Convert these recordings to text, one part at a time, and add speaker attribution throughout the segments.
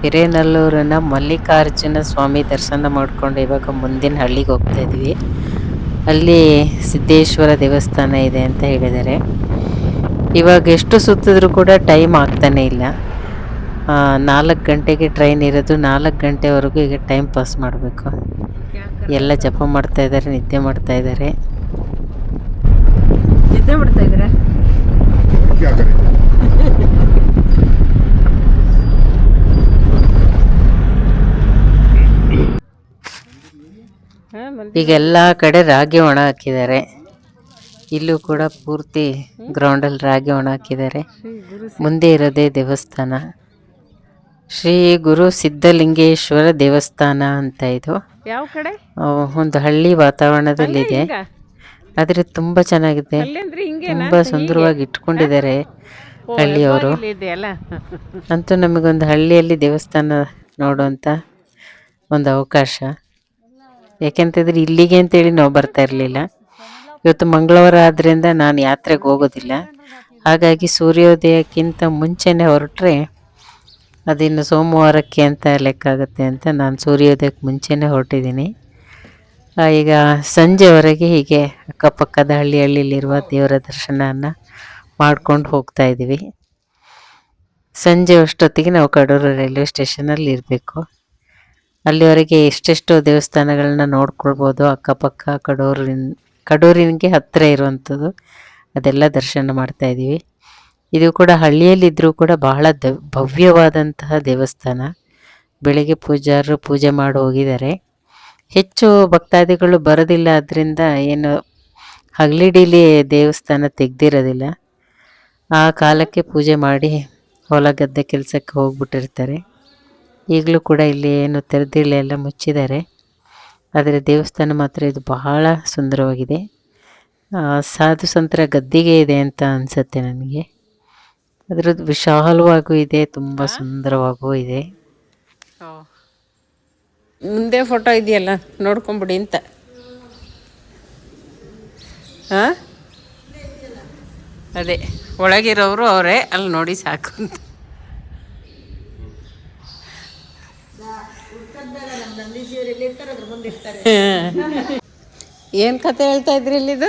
Speaker 1: ಹಿರೇನಲ್ಲೂರಿನ ಮಲ್ಲಿಕಾರ್ಜುನ ಸ್ವಾಮಿ ದರ್ಶನ ಮಾಡ್ಕೊಂಡು ಇವಾಗ ಮುಂದಿನ ಹಳ್ಳಿಗೆ ಹೋಗ್ತಾ ಇದ್ವಿ. ಅಲ್ಲಿ ಸಿದ್ದೇಶ್ವರ ದೇವಸ್ಥಾನ ಇದೆ ಅಂತ ಹೇಳಿದ್ದಾರೆ. ಇವಾಗ ಎಷ್ಟು ಸುತ್ತಿದ್ರು ಕೂಡ ಟೈಮ್ ಆಗ್ತಾನೆ ಇಲ್ಲ. 4 ಗಂಟೆಗೆ ಟ್ರೈನ್ ಇರೋದು, 4 ಗಂಟೆವರೆಗೂ ಈಗ ಟೈಮ್ ಪಾಸ್ ಮಾಡಬೇಕು. ಎಲ್ಲ ಜಪ ಮಾಡ್ತಾ ಇದ್ದಾರೆ, ನಿದ್ದೆ ಮಾಡ್ತಾ ಇದ್ದಾರೆ. ಈಗ ಎಲ್ಲ ಕಡೆ ರಾಗಿ ಒಣ ಹಾಕಿದ್ದಾರೆ. ಇಲ್ಲೂ ಕೂಡ ಪೂರ್ತಿ ಗ್ರೌಂಡಲ್ಲಿ ರಾಗಿ ಒಣ ಹಾಕಿದ್ದಾರೆ. ಮುಂದೆ ಇರೋದೇ ದೇವಸ್ಥಾನ, ಶ್ರೀ ಗುರು ಸಿದ್ಧಲಿಂಗೇಶ್ವರ ದೇವಸ್ಥಾನ ಅಂತ. ಇದು
Speaker 2: ಯಾವ ಕಡೆ?
Speaker 1: ಒಂದು ಹಳ್ಳಿ ವಾತಾವರಣದಲ್ಲಿದೆ, ಆದರೆ ತುಂಬ ಚೆನ್ನಾಗಿದೆ. ತುಂಬ ಸುಂದರವಾಗಿ ಇಟ್ಕೊಂಡಿದ್ದಾರೆ ಹಳ್ಳಿಯವರು. ಅಂತೂ ನಮಗೊಂದು ಹಳ್ಳಿಯಲ್ಲಿ ದೇವಸ್ಥಾನ ನೋಡುವಂಥ ಒಂದು ಅವಕಾಶ. ಯಾಕೆಂತಂದರೆ ಇಲ್ಲಿಗೆ ಅಂತೇಳಿ ನಾವು ಬರ್ತಾ ಇರಲಿಲ್ಲ. ಇವತ್ತು ಮಂಗಳವಾರ ಆದ್ದರಿಂದ ನಾನು ಯಾತ್ರೆಗೆ ಹೋಗೋದಿಲ್ಲ. ಹಾಗಾಗಿ ಸೂರ್ಯೋದಯಕ್ಕಿಂತ ಮುಂಚೆನೇ ಹೊರಟ್ರೆ ಅದಿನ್ನು ಸೋಮವಾರಕ್ಕೆ ಅಂತ ಲೆಕ್ಕ ಆಗುತ್ತೆ ಅಂತ ನಾನು ಸೂರ್ಯೋದಯಕ್ಕೆ ಮುಂಚೆನೇ ಹೊರಟಿದ್ದೀನಿ. ಈಗ ಸಂಜೆವರೆಗೆ ಹೀಗೆ ಅಕ್ಕಪಕ್ಕದ ಹಳ್ಳಿಯಲ್ಲಿರುವ ದೇವರ ದರ್ಶನನ ಮಾಡ್ಕೊಂಡು ಹೋಗ್ತಾ ಇದ್ದೀವಿ. ಸಂಜೆ ಅಷ್ಟೊತ್ತಿಗೆ ನಾವು ಕಡೂರು ರೈಲ್ವೆ ಸ್ಟೇಷನಲ್ಲಿ ಇರಬೇಕು. ಅಲ್ಲಿವರೆಗೆ ಎಷ್ಟೆಷ್ಟೋ ದೇವಸ್ಥಾನಗಳನ್ನ ನೋಡ್ಕೊಳ್ಬೋದು. ಅಕ್ಕಪಕ್ಕ ಕಡೂರಿನಿಗೆ ಹತ್ತಿರ ಇರುವಂಥದ್ದು ಅದೆಲ್ಲ ದರ್ಶನ ಮಾಡ್ತಾ ಇದ್ದೀವಿ. ಇದು ಕೂಡ ಹಳ್ಳಿಯಲ್ಲಿದ್ದರೂ ಕೂಡ ಬಹಳ ಭವ್ಯವಾದಂತಹ ದೇವಸ್ಥಾನ. ಬೆಳಿಗ್ಗೆ ಪೂಜಾರರು ಪೂಜೆ ಮಾಡಿ ಹೋಗಿದ್ದಾರೆ. ಹೆಚ್ಚು ಭಕ್ತಾದಿಗಳು ಬರೋದಿಲ್ಲ, ಆದ್ದರಿಂದ ಏನು ಹಗಲಿಡೀಲಿ ದೇವಸ್ಥಾನ ತೆಗ್ದಿರೋದಿಲ್ಲ. ಆ ಕಾಲಕ್ಕೆ ಪೂಜೆ ಮಾಡಿ ಹೊಲ ಗದ್ದೆ ಕೆಲಸಕ್ಕೆ ಹೋಗ್ಬಿಟ್ಟಿರ್ತಾರೆ. ಈಗಲೂ ಕೂಡ ಇಲ್ಲಿ ಏನು ತೆರೆದಿಲ್ಲ, ಎಲ್ಲ ಮುಚ್ಚಿದ್ದಾರೆ. ಆದರೆ ದೇವಸ್ಥಾನ ಮಾತ್ರ ಇದು ಬಹಳ ಸುಂದರವಾಗಿದೆ. ಸಾಧು ಸಂತರ ಗದ್ದಿಗೆ ಇದೆ ಅಂತ ಅನಿಸುತ್ತೆ ನನಗೆ. ಅದರದ್ದು ವಿಶಾಲವಾಗೂ ಇದೆ, ತುಂಬ ಸುಂದರವಾಗೂ ಇದೆ.
Speaker 2: ಮುಂದೆ ಫೋಟೋ ಇದೆಯಲ್ಲ, ನೋಡ್ಕೊಂಬಿಡಿ ಅಂತ. ಹಾಂ, ಅದೇ ಒಳಗಿರೋರು ಅವರೇ, ಅಲ್ಲಿ ನೋಡಿ ಸಾಕು ಅಂತ. ಏನು ಕತೆ ಹೇಳ್ತಾ ಇದ್ರಿ ಇಲ್ಲಿದು?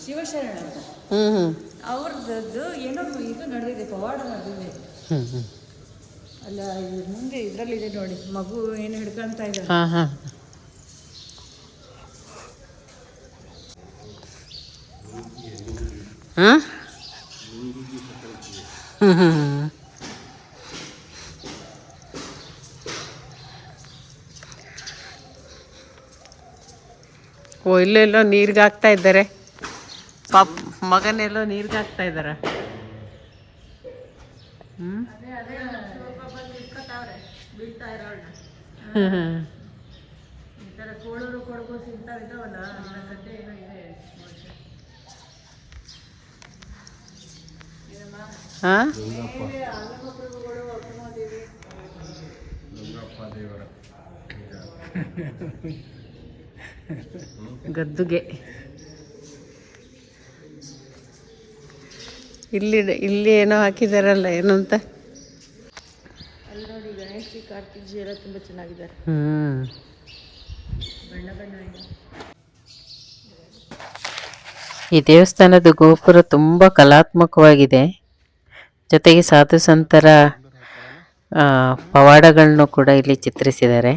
Speaker 3: ಶಿವಶರಣ ಅಂತ ಅವ್ರದ್ದು ಏನೋ ಇದು ನಡೆದಿದೆ, ಪವಾಡ ನಡೆದಿದೆ. ಅಲ್ಲ ಮುಂದೆ ಇದರಲ್ಲಿದೆ ನೋಡಿ, ಮಗು ಏನು ಹಿಡ್ಕೊಳ್ತಾ ಇದ್ದಾರೆ.
Speaker 2: ಓ, ಇಲ್ಲೆಲ್ಲೋ ನೀರಿಗೆ ಹಾಕ್ತಾ ಇದ್ದಾರೆ. ಪಾಪ ಮಗನೆಲ್ಲೋ ನೀರಿಗೆ ಹಾಕ್ತಾ ಇದ್ದಾರೆ. ಹಾಂ, ಗದ್ದುಗೆ ಇಲ್ಲಿ ಏನೋ ಹಾಕಿದಾರಲ್ಲ, ಏನು ಅಂತ.
Speaker 3: ಅಲ್ಲಿ ನೋಡಿ, ಗಣೇಶ್ ಜಿ, ಕಾರ್ತಿಕ್ ಜಿ ಎಲ್ಲ ತುಂಬ ಚೆನ್ನಾಗಿದ್ದಾರೆ. ಬಣ್ಣ ಬಣ್ಣ.
Speaker 1: ಈ ದೇವಸ್ಥಾನದ ಗೋಪುರ ತುಂಬ ಕಲಾತ್ಮಕವಾಗಿದೆ. ಜೊತೆಗೆ ಸಾಧು ಸಂತರ ಪವಾಡಗಳನ್ನು ಕೂಡ ಇಲ್ಲಿ ಚಿತ್ರಿಸಿದ್ದಾರೆ.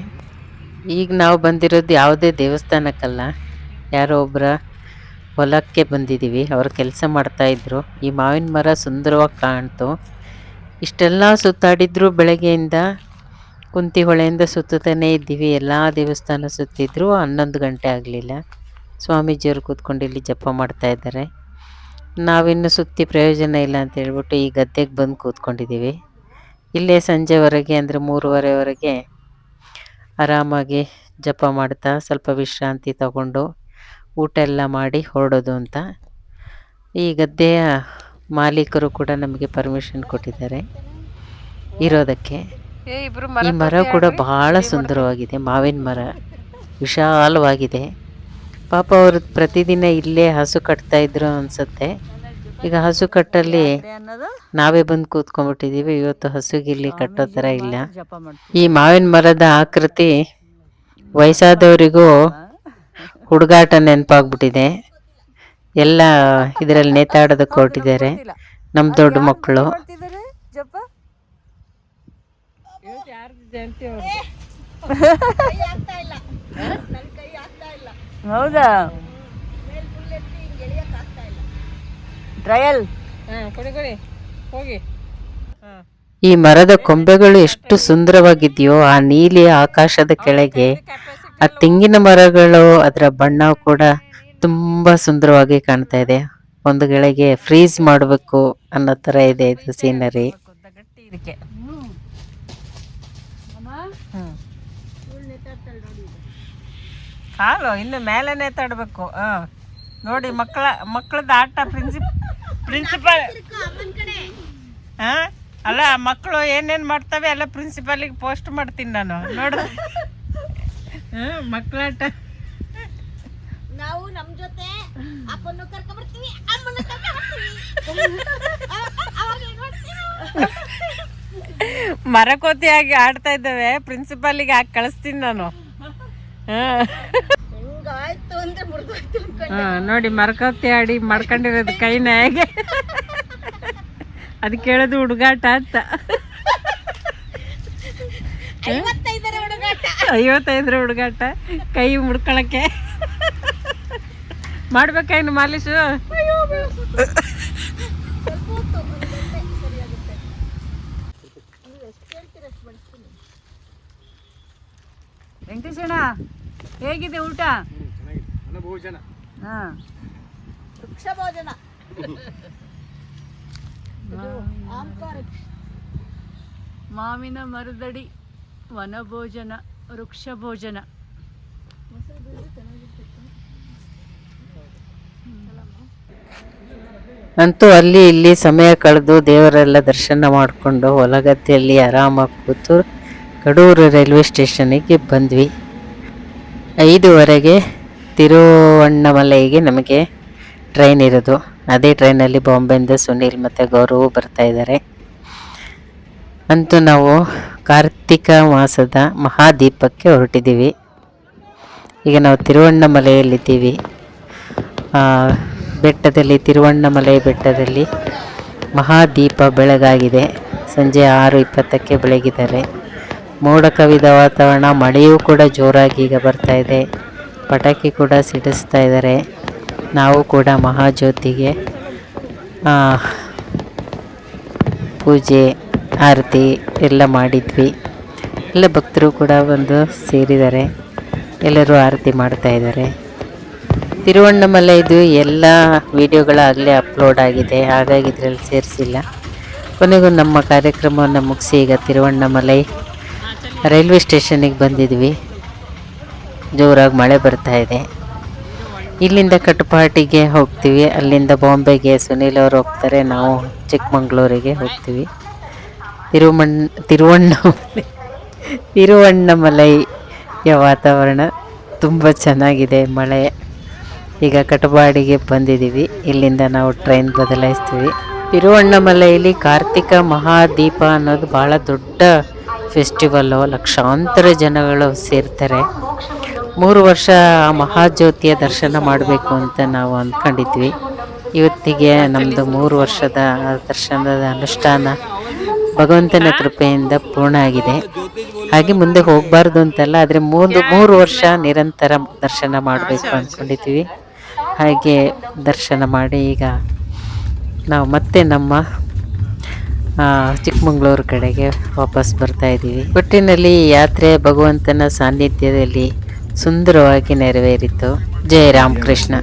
Speaker 1: ಈಗ ನಾವು ಬಂದಿರೋದು ಯಾವುದೇ ದೇವಸ್ಥಾನಕ್ಕಲ್ಲ, ಯಾರೋ ಒಬ್ಬರ ಹೊಲಕ್ಕೆ ಬಂದಿದ್ದೀವಿ. ಅವರು ಕೆಲಸ ಮಾಡ್ತಾಯಿದ್ರು. ಈ ಮಾವಿನ ಮರ ಸುಂದರವಾಗಿ ಕಾಣ್ತು. ಇಷ್ಟೆಲ್ಲ ಸುತ್ತಾಡಿದ್ರು, ಬೆಳಗ್ಗೆಯಿಂದ ಕುಂತಿ ಹೊಳೆಯಿಂದ ಸುತ್ತತಾನೇ ಇದ್ದೀವಿ. ಎಲ್ಲ ದೇವಸ್ಥಾನ ಸುತ್ತಿದ್ರು 11 ಗಂಟೆ ಆಗಲಿಲ್ಲ. ಸ್ವಾಮೀಜಿಯವರು ಕೂತ್ಕೊಂಡು ಇಲ್ಲಿ ಜಪ ಮಾಡ್ತಾ ಇದ್ದಾರೆ. ನಾವಿನ್ನು ಸುತ್ತಿ ಪ್ರಯೋಜನ ಇಲ್ಲ ಅಂತ ಹೇಳ್ಬಿಟ್ಟು ಈ ಗದ್ದೆಗೆ ಬಂದು ಕೂತ್ಕೊಂಡಿದ್ದೀವಿ. ಇಲ್ಲೇ ಸಂಜೆವರೆಗೆ, ಅಂದರೆ 3:30ವರೆಗೆ ಆರಾಮಾಗಿ ಜಪ ಮಾಡ್ತಾ ಸ್ವಲ್ಪ ವಿಶ್ರಾಂತಿ ತಗೊಂಡು ಊಟ ಎಲ್ಲ ಮಾಡಿ ಹೊರಡೋದು ಅಂತ. ಈ ಗದ್ದೆಯ ಮಾಲೀಕರು ಕೂಡ ನಮಗೆ ಪರ್ಮಿಷನ್ ಕೊಟ್ಟಿದ್ದಾರೆ ಇರೋದಕ್ಕೆ. ಈ ಮರ ಕೂಡ ಬಹಳ ಸುಂದರವಾಗಿದೆ. ಮಾವಿನ ಮರ ವಿಶಾಲವಾಗಿದೆ. ಪಾಪ ಅವರು ಪ್ರತಿದಿನ ಇಲ್ಲೇ ಹಸು ಕಟ್ತಾ ಇದ್ರು ಅನ್ಸುತ್ತೆ. ಈಗ ಹಸು ಕಟ್ಟಲ್ಲಿ
Speaker 3: ಅನ್ನೋದು
Speaker 1: ನಾವೇ ಬಂದು ಕೂತ್ಕೊಂಡ್ಬಿಟ್ಟಿದೀವಿ. ಇವತ್ತು ಹಸುಗಿಲ್ಲಿ ಕಟ್ಟೋ ಥರ ಇಲ್ಲ.
Speaker 3: ಜಪ ಮಾಡ್ತೀವಿ.
Speaker 1: ಈ ಮಾವಿನ ಮರದ ಆಕೃತಿ ವಯಸ್ಸಾದವರಿಗೂ ಹುಡುಗಾಟ ನೆನಪಾಗ್ಬಿಟ್ಟಿದೆ. ಎಲ್ಲ ಇದರಲ್ಲಿ ನೇತಾಡೋದಕ್ಕೆ ಹೊರಟಿದ್ದಾರೆ ನಮ್ಮ ದೊಡ್ಡ ಮಕ್ಕಳು.
Speaker 3: ಮಾಡ್ತಿದ್ದಾರೆ ಜಪ. ಹೌದಾ, ಟ್ರಯಲ್ ಹೋಗಿ.
Speaker 1: ಈ ಮರದ ಕೊಂಬೆಗಳು ಎಷ್ಟು ಸುಂದರವಾಗಿದೆಯೋ, ಆ ನೀಲಿ ಆಕಾಶದ ಕೆಳಗೆ ಆ ತೆಂಗಿನ ಮರಗಳು, ಅದರ ಬಣ್ಣ ಕೂಡ ತುಂಬಾ ಸುಂದರವಾಗಿ ಕಾಣ್ತಾ ಇದೆ. ಒಂದು ಗಳಿಗೆ ಫ್ರೀಸ್ ಮಾಡಬೇಕು ಅನ್ನೋ ಥರ ಇದೆ ಇದು ಸೀನರಿ.
Speaker 3: ಗಟ್ಟಿ ಇದಕ್ಕೆ. ಕಾಲು ಇನ್ನು ಮೇಲೆ ನೇತಾಡ್ಬೇಕು. ನೋಡಿ ಮಕ್ಕಳದ ಆಟ. ಪ್ರಿನ್ಸಿಪಲ್ ಅಲ್ಲ, ಮಕ್ಕಳು ಏನೇನು ಮಾಡ್ತವೆ ಎಲ್ಲ ಪ್ರಿನ್ಸಿಪಲ್ಗೆ ಪೋಸ್ಟ್ ಮಾಡ್ತೀನಿ ನಾನು. ನೋಡು ಮಕ್ಕಳಾಟ.
Speaker 4: ನಾವು ನಮ್ಮ ಜೊತೆ ಅಪ್ಪನ್ನು ಕರ್ಕೊಂಡು ಬರ್ತೀವಿ, ಅಮ್ಮನ್ನು ಕರ್ಕೊಂಡು
Speaker 3: ಮರಕೋತಿಯಾಗಿ ಆಡ್ತಾ ಇದ್ದಾವೆ. ಪ್ರಿನ್ಸಿಪಾಲಿಗೆ ಹಾಕಿ ಕಳಿಸ್ತೀನಿ ನಾನು.
Speaker 4: ಹೆಂಗಾಯ್ತು ಅಂದ್ರೆ ಮುರಿದೋಯ್ತು ಅನ್ಕೊಂಡು.
Speaker 3: ನೋಡಿ ಮರಕೋತಿ ಆಡಿ ಮಾಡ್ಕೊಂಡಿರೋದು ಕೈನ ಹೇಗೆ. ಅದಕ್ಕೆ ಹೇಳೋದು ಹುಡುಗಾಟ ಅಂತ. 55 ಹುಡುಗಾಟ ಕೈ ಮುಡ್ಕೊಳಕ್ಕೆ. ಮಾಡ್ಬೇಕಾಯ್ನು ಮಾಲೀಶು. ವೆಂಕಟೇಶಣ್ಣ, ಹೇಗಿದೆ ಊಟ?
Speaker 4: ವೃಕ್ಷ ಭೋಜನ.
Speaker 3: ಮಾವಿನ ಮರದಡಿ ವನಭೋಜನ, ವೃಕ್ಷ ಭೋಜನ.
Speaker 1: ಅಂತೂ ಅಲ್ಲಿ ಇಲ್ಲಿ ಸಮಯ ಕಳೆದು ದೇವರೆಲ್ಲ ದರ್ಶನ ಮಾಡಿಕೊಂಡು ಹೊಲಗದ್ದೆಯಲ್ಲಿ ಆರಾಮಾಗಿ ಕೂತು ಕಡೂರು ರೈಲ್ವೆ ಸ್ಟೇಷನಿಗೆ ಬಂದ್ವಿ. 5:15ಗೆ ತಿರುವಣ್ಣಾಮಲೈಗೆ ನಮಗೆ ಟ್ರೈನ್ ಇರೋದು. ಅದೇ ಟ್ರೈನಲ್ಲಿ ಬಾಂಬೆಯಿಂದ ಸುನೀಲ್ ಮತ್ತು ಗೌರವ್ ಬರ್ತಾ ಇದ್ದಾರೆ. ಅಂತೂ ನಾವು ಕಾರ್ತಿಕ ಮಾಸದ ಮಹಾದೀಪಕ್ಕೆ ಹೊರಟಿದ್ದೀವಿ. ಈಗ ನಾವು ತಿರುವಣ್ಣಾಮಲೈಯಲ್ಲಿದ್ದೀವಿ. ಬೆಟ್ಟದಲ್ಲಿ, ತಿರುವಣ್ಣಾಮಲೈ ಬೆಟ್ಟದಲ್ಲಿ ಮಹಾದೀಪ ಬೆಳಗಾಗಿದೆ. ಸಂಜೆ 6:20ಕ್ಕೆ ಬೆಳಗಿದ್ದಾರೆ. ಮೋಡ ಕವಿದ ವಾತಾವರಣ, ಮಳೆಯೂ ಕೂಡ ಜೋರಾಗಿ ಈಗ ಬರ್ತಾ ಇದೆ. ಪಟಾಕಿ ಕೂಡ ಸಿಡಿಸ್ತಾ ಇದ್ದಾರೆ. ನಾವು ಕೂಡ ಮಹಾಜ್ಯೋತಿಗೆ ಪೂಜೆ ಆರತಿ ಎಲ್ಲ ಮಾಡಿದ್ವಿ. ಎಲ್ಲ ಭಕ್ತರು ಕೂಡ ಬಂದು ಸೇರಿದ್ದಾರೆ. ಎಲ್ಲರೂ ಆರತಿ ಮಾಡ್ತಾ ಇದ್ದಾರೆ. ತಿರುವಣ್ಣಾಮಲೈದು ಎಲ್ಲ ವಿಡಿಯೋಗಳಾಗಲೇ ಅಪ್ಲೋಡ್ ಆಗಿದೆ, ಹಾಗಾಗಿ ಇದರಲ್ಲಿ ಸೇರಿಸಿಲ್ಲ. ಕೊನೆಗೂ ನಮ್ಮ ಕಾರ್ಯಕ್ರಮವನ್ನು ಮುಗಿಸಿ ಈಗ ತಿರುವಣ್ಣಾಮಲೈ ರೈಲ್ವೆ ಸ್ಟೇಷನಿಗೆ ಬಂದಿದ್ವಿ. ಜೋರಾಗಿ ಮಳೆ ಬರ್ತಾ ಇದೆ. ಇಲ್ಲಿಂದ ಕಟಪಾಟಿಗೆ ಹೋಗ್ತೀವಿ, ಅಲ್ಲಿಂದ ಬಾಂಬೆಗೆ ಸುನೀಲ್ ಅವರು ಹೋಗ್ತಾರೆ, ನಾವು ಚಿಕ್ಕಮಂಗ್ಳೂರಿಗೆ ಹೋಗ್ತೀವಿ. ತಿರುವಣ್ಣಾಮಲೈಯ ವಾತಾವರಣ ತುಂಬ ಚೆನ್ನಾಗಿದೆ. ಮಳೆ. ಈಗ ಕಟಪಾಡಿಗೆ ಬಂದಿದ್ದೀವಿ. ಇಲ್ಲಿಂದ ನಾವು ಟ್ರೈನ್ ಬದಲಾಯಿಸ್ತೀವಿ. ತಿರುವಣ್ಣಾಮಲೈಲಿ ಕಾರ್ತಿಕ ಮಹಾದೀಪ ಅನ್ನೋದು ಭಾಳ ದೊಡ್ಡ ಫೆಸ್ಟಿವಲ್ಲು. ಲಕ್ಷಾಂತರ ಜನಗಳು ಸೇರ್ತಾರೆ. 3 ವರ್ಷ ಆ ಮಹಾಜ್ಯೋತಿಯ ದರ್ಶನ ಮಾಡಬೇಕು ಅಂತ ನಾವು ಅಂದ್ಕೊಂಡಿದ್ವಿ. ಇವತ್ತಿಗೆ ನಮ್ಮದು 3 ವರ್ಷದ ದರ್ಶನದ ಅನುಷ್ಠಾನ ಭಗವಂತನ ಕೃಪೆಯಿಂದ ಪೂರ್ಣ ಆಗಿದೆ. ಹಾಗೆ ಮುಂದೆ ಹೋಗಬಾರ್ದು ಅಂತಲ್ಲ, ಆದರೆ 3 ವರ್ಷ ನಿರಂತರ ದರ್ಶನ ಮಾಡಬೇಕು ಅಂದ್ಕೊಂಡಿದ್ವಿ. ಹಾಗೆ ದರ್ಶನ ಮಾಡಿ ಈಗ ನಾವು ಮತ್ತೆ ನಮ್ಮ ಚಿಕ್ಕಮಂಗ್ಳೂರು ಕಡೆಗೆ ವಾಪಸ್ ಬರ್ತಾ ಇದ್ದೀವಿ. ಒಟ್ಟಿನಲ್ಲಿ ಯಾತ್ರೆ ಭಗವಂತನ ಸಾನ್ನಿಧ್ಯದಲ್ಲಿ ಸುಂದರವಾಗಿ ನೆರವೇರಿತು. ಜಯ ರಾಮಕೃಷ್ಣ.